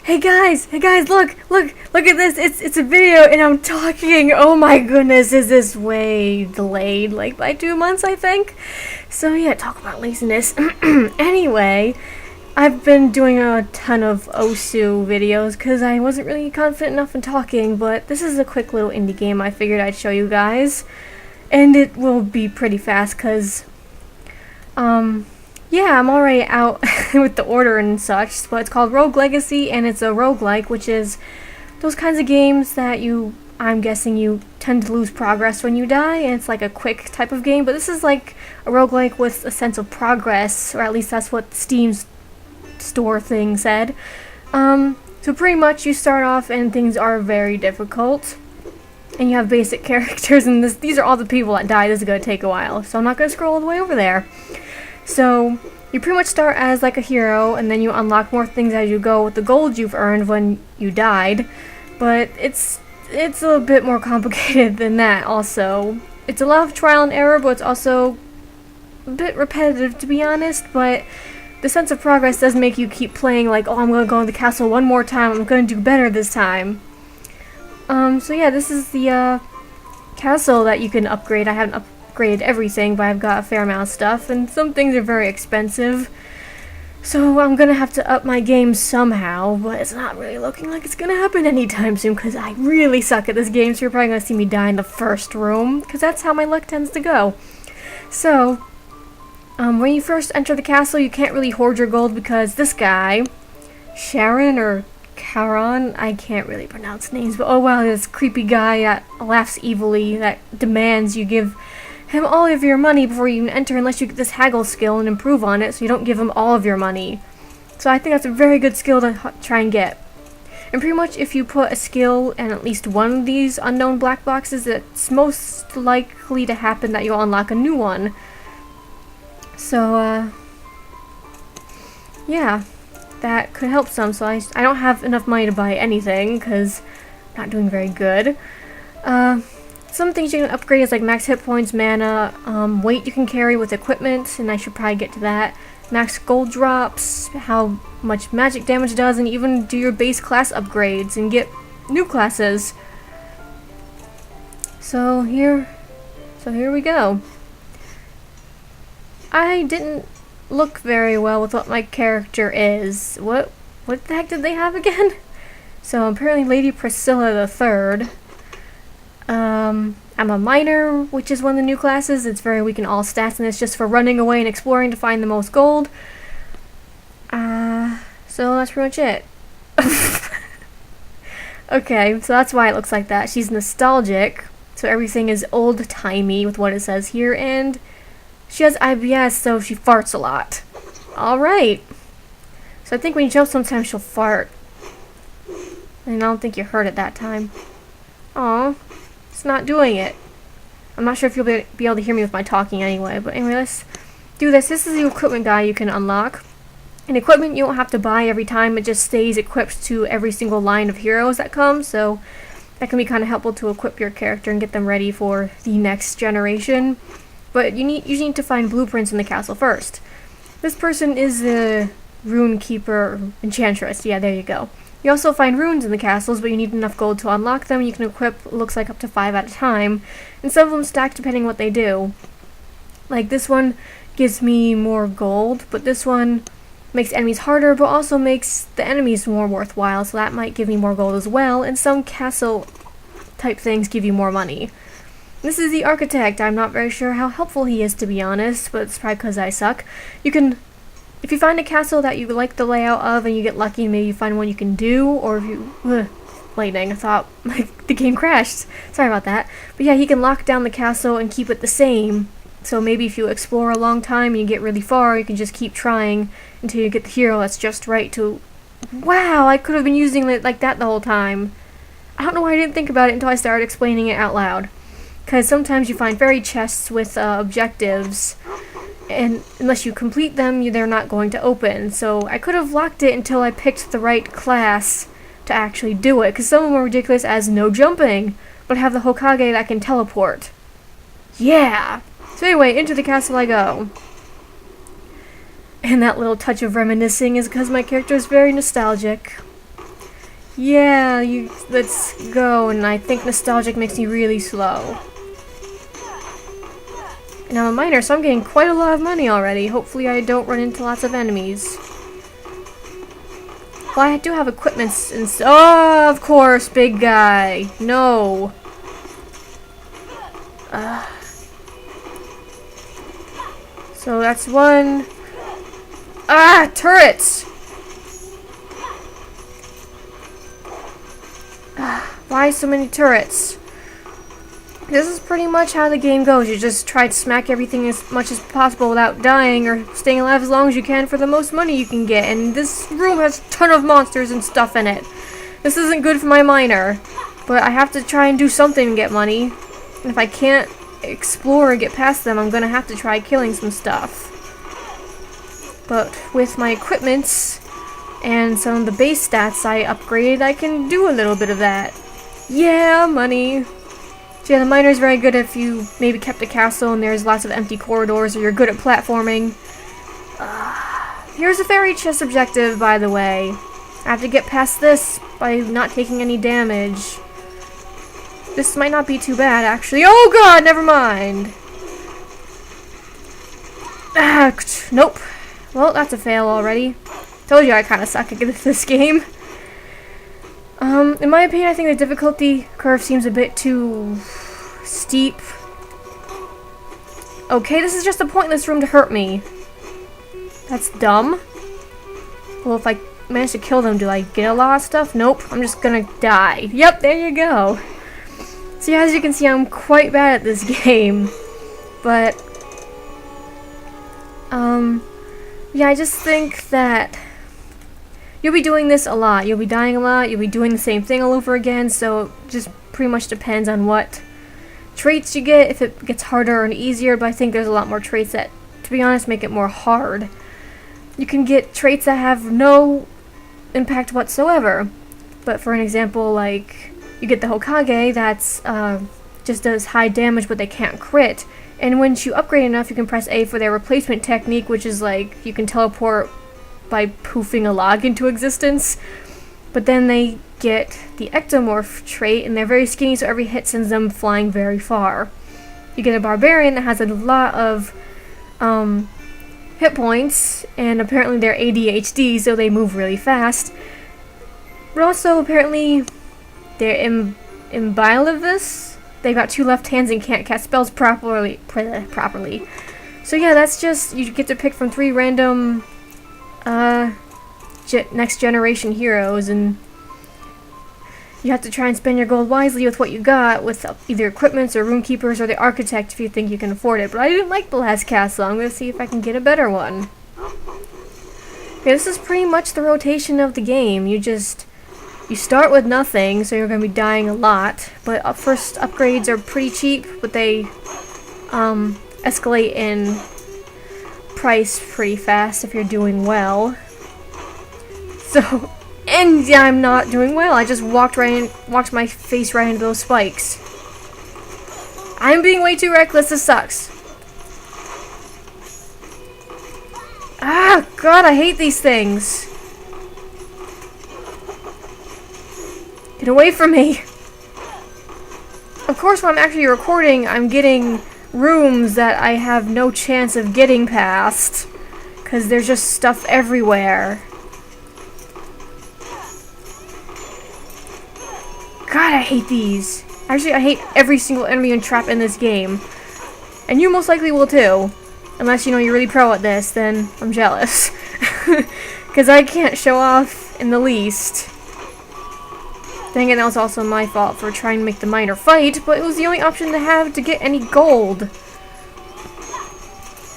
Hey guys, look at this. It's a video and I'm talking. Oh my goodness, is this way delayed, like by 2 months, I think. So yeah, talk about laziness. Anyway, I've been doing a ton of Osu videos because I wasn't really confident enough in talking, but this is a quick little indie game I figured I'd show you guys. And it will be pretty fast because, yeah, I'm already out with the order and such, but it's called Rogue Legacy, and it's a roguelike, which is those kinds of games that I'm guessing you tend to lose progress when you die, and it's like a quick type of game, but this is like a roguelike with a sense of progress, or at least that's what Steam's store thing said. So pretty much you start off and things are very difficult, and you have basic characters, and these are all the people that die. This is going to take a while, so I'm not going to scroll all the way over there. So you pretty much start as like a hero, and then you unlock more things as you go with the gold you've earned when you died. But it's a bit more complicated than that also. It's a lot of trial and error, but it's also a bit repetitive, to be honest, but the sense of progress does make you keep playing like, oh, I'm going to go in the castle one more time, I'm going to do better this time. So yeah, this is the castle that you can upgrade. I haven't upgraded everything, but I've got a fair amount of stuff, and some things are very expensive. So I'm gonna have to up my game somehow, but it's not really looking like it's gonna happen anytime soon, because I really suck at this game, so you're probably gonna see me die in the first room, because that's how my luck tends to go. So, when you first enter the castle, you can't really hoard your gold, because this guy, Sharon, or Charon, I can't really pronounce names, but oh well, this creepy guy that laughs evilly, that demands you give him all of your money before you even enter, unless you get this haggle skill and improve on it, so you don't give him all of your money. So I think that's a very good skill to try and get. And pretty much if you put a skill in at least one of these unknown black boxes, it's most likely to happen that you'll unlock a new one. So, yeah, that could help some. So I don't have enough money to buy anything, because I'm not doing very good. Some things you can upgrade is like max hit points, mana, weight you can carry with equipment, and I should probably get to that. Max gold drops, how much magic damage does, and even do your base class upgrades and get new classes. So here we go. I didn't look very well with what my character is. What the heck did they have again? So apparently Lady Priscilla the Third. I'm a miner, which is one of the new classes. It's very weak in all stats, and it's just for running away and exploring to find the most gold. So that's pretty much it. Okay, so that's why it looks like that. She's nostalgic, so everything is old-timey with what it says here, and she has IBS, so she farts a lot. Alright. So I think when you jump, sometimes she'll fart. And I don't think you heard it that time. Aw. It's not doing it. I'm not sure if you'll be able to hear me with my talking anyway, but anyway, let's do this. This is the equipment guy you can unlock. And equipment you don't have to buy every time, it just stays equipped to every single line of heroes that come, so that can be kind of helpful to equip your character and get them ready for the next generation. But you usually need to find blueprints in the castle first. This person is the rune keeper, enchantress. Yeah, there you go. You also find runes in the castles, but you need enough gold to unlock them. You can equip, looks like, up to 5 at a time, and some of them stack depending what they do. Like this one gives me more gold, but this one makes enemies harder, but also makes the enemies more worthwhile, so that might give me more gold as well, and some castle type things give you more money. This is the architect. I'm not very sure how helpful he is, to be honest, but it's probably because I suck. You can, if you find a castle that you like the layout of and you get lucky, maybe you find one you can do, or if you... lightning, I thought like the game crashed. Sorry about that. But yeah, he can lock down the castle and keep it the same. So maybe if you explore a long time and you get really far, you can just keep trying until you get the hero that's just right to... Wow, I could have been using it like that the whole time. I don't know why I didn't think about it until I started explaining it out loud. Because sometimes you find fairy chests with objectives, and unless you complete them, they're not going to open. So I could have locked it until I picked the right class to actually do it, because some of them are ridiculous as no jumping, but have the Hokage that can teleport. Yeah! So anyway, into the castle I go. And that little touch of reminiscing is because my character is very nostalgic. Yeah, let's go. And I think nostalgic makes me really slow. And I'm a miner, so I'm getting quite a lot of money already. Hopefully I don't run into lots of enemies. Well, I do have equipment and oh, of course, big guy. No. So that's one. Ah, turrets! Why so many turrets? This is pretty much how the game goes. You just try to smack everything as much as possible without dying or staying alive as long as you can for the most money you can get. And this room has a ton of monsters and stuff in it. This isn't good for my miner, but I have to try and do something to get money. And if I can't explore and get past them, I'm gonna have to try killing some stuff. But with my equipment and some of the base stats I upgraded, I can do a little bit of that. Yeah, money. So yeah, the miner's very good if you maybe kept a castle and there's lots of empty corridors, or you're good at platforming. Here's a fairy chest objective, by the way. I have to get past this by not taking any damage. This might not be too bad, actually. Oh god, never mind. Nope. Well, that's a fail already. Told you I kind of suck at this game. In my opinion, I think the difficulty curve seems a bit too steep. Okay, this is just a pointless room to hurt me. That's dumb. Well, if I manage to kill them, do I get a lot of stuff? Nope, I'm just gonna die. Yep, there you go. So yeah, as you can see, I'm quite bad at this game. But, yeah, I just think that you'll be doing this a lot. You'll be dying a lot. You'll be doing the same thing all over again. So it just pretty much depends on what traits you get, if it gets harder and easier. But I think there's a lot more traits that, to be honest, make it more hard. You can get traits that have no impact whatsoever. But for an example, like, you get the Hokage that's just does high damage, but they can't crit. And once you upgrade enough, you can press A for their replacement technique, which is like you can teleport by poofing a log into existence. But then they get the ectomorph trait, and they're very skinny, so every hit sends them flying very far. You get a barbarian that has a lot of hit points, and apparently they're ADHD, so they move really fast. But also, apparently, they're imbilivous. They've got 2 left hands and can't cast spells properly. So yeah, that's just, you get to pick from 3 random next generation heroes, and you have to try and spend your gold wisely with what you got, with either equipments or room keepers or the architect if you think you can afford it. But I didn't like the last castle. I'm going to see if I can get a better one. Okay, this is pretty much the rotation of the game. You start with nothing, so you're going to be dying a lot, but first upgrades are pretty cheap, but they escalate in price pretty fast if you're doing well. So, and yeah, I'm not doing well. I just walked my face right into those spikes. I'm being way too reckless. This sucks. Ah, God, I hate these things. Get away from me! Of course, when I'm actually recording, I'm getting rooms that I have no chance of getting past, because there's just stuff everywhere. God, I hate these. Actually, I hate every single enemy and trap in this game. And you most likely will too. Unless, you know, you're really pro at this, then I'm jealous. Because I can't show off in the least. Dang it, that was also my fault for trying to make the miner fight, but it was the only option to have to get any gold.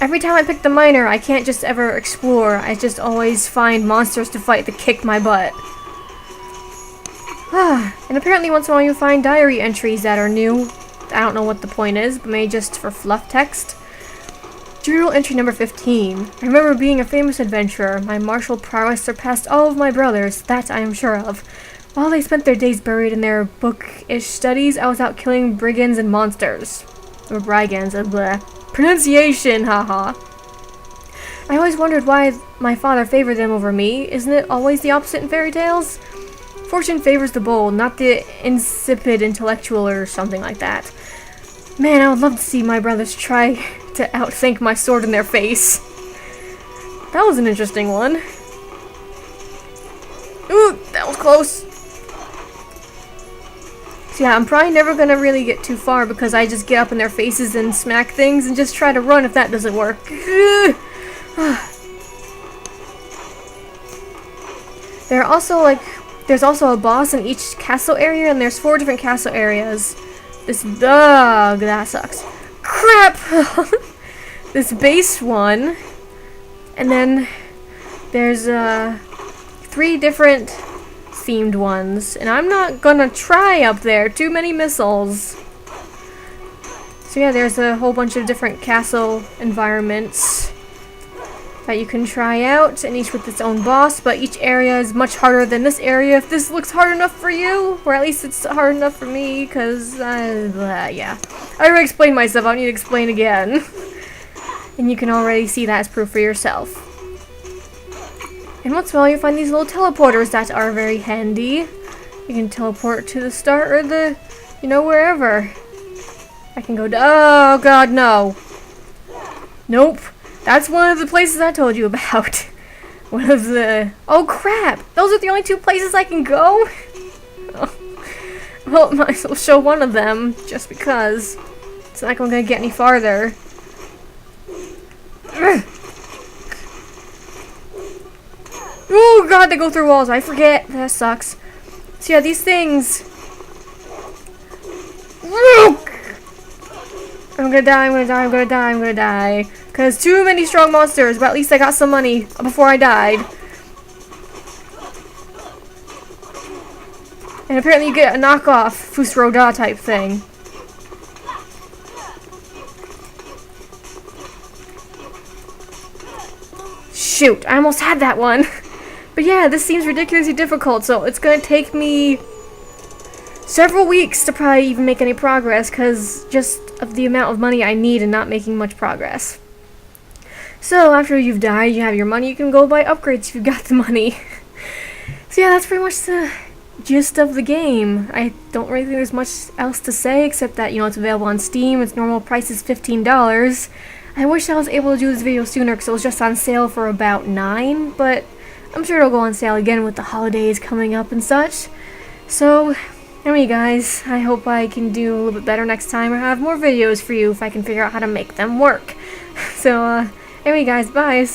Every time I pick the miner, I can't just ever explore. I just always find monsters to fight that kick my butt. And apparently once in a while you find diary entries that are new. I don't know what the point is, but maybe just for fluff text. Journal entry number 15. I remember being a famous adventurer. My martial prowess surpassed all of my brothers, that I am sure of. While they spent their days buried in their bookish studies, I was out killing brigands and monsters. Or brigands, blah. Pronunciation, haha. I always wondered why my father favored them over me. Isn't it always the opposite in fairy tales? Fortune favors the bold, not the insipid intellectual or something like that. Man, I would love to see my brothers try to outthink my sword in their face. That was an interesting one. Ooh, that was close. So yeah, I'm probably never gonna really get too far because I just get up in their faces and smack things and just try to run if that doesn't work. There's also a boss in each castle area, and there's 4 different castle areas. That sucks. Crap! This base one, and then there's 3 different themed ones, and I'm not gonna try up there. Too many missiles. So yeah, there's a whole bunch of different castle environments that you can try out, and each with its own boss, but each area is much harder than this area. If this looks hard enough for you, or at least it's hard enough for me, because, yeah. I already explained myself, I don't need to explain again. And you can already see that as proof for yourself. And once in a while you find these little teleporters that are very handy. You can teleport to the start or the, wherever. I can go to, oh god, no. Nope. That's one of the places I told you about. One of the... Oh crap! Those are the only 2 places I can go? Oh. Well, might as well show one of them, just because. It's not gonna get any farther. Oh god, they go through walls. I forget. That sucks. So yeah, these things... I'm gonna die. Because too many strong monsters, but at least I got some money before I died. And apparently you get a knockoff Fusroda type thing. Shoot, I almost had that one. But yeah, this seems ridiculously difficult, so it's gonna take me several weeks to probably even make any progress, because just of the amount of money I need and not making much progress. So after you've died, you have your money, you can go buy upgrades if you've got the money. So yeah, that's pretty much the gist of the game. I don't really think there's much else to say except that, it's available on Steam. Its normal price is $15. I wish I was able to do this video sooner because it was just on sale for about $9, but I'm sure it'll go on sale again with the holidays coming up and such. So, anyway guys, I hope I can do a little bit better next time or have more videos for you if I can figure out how to make them work. So, anyway guys, bye.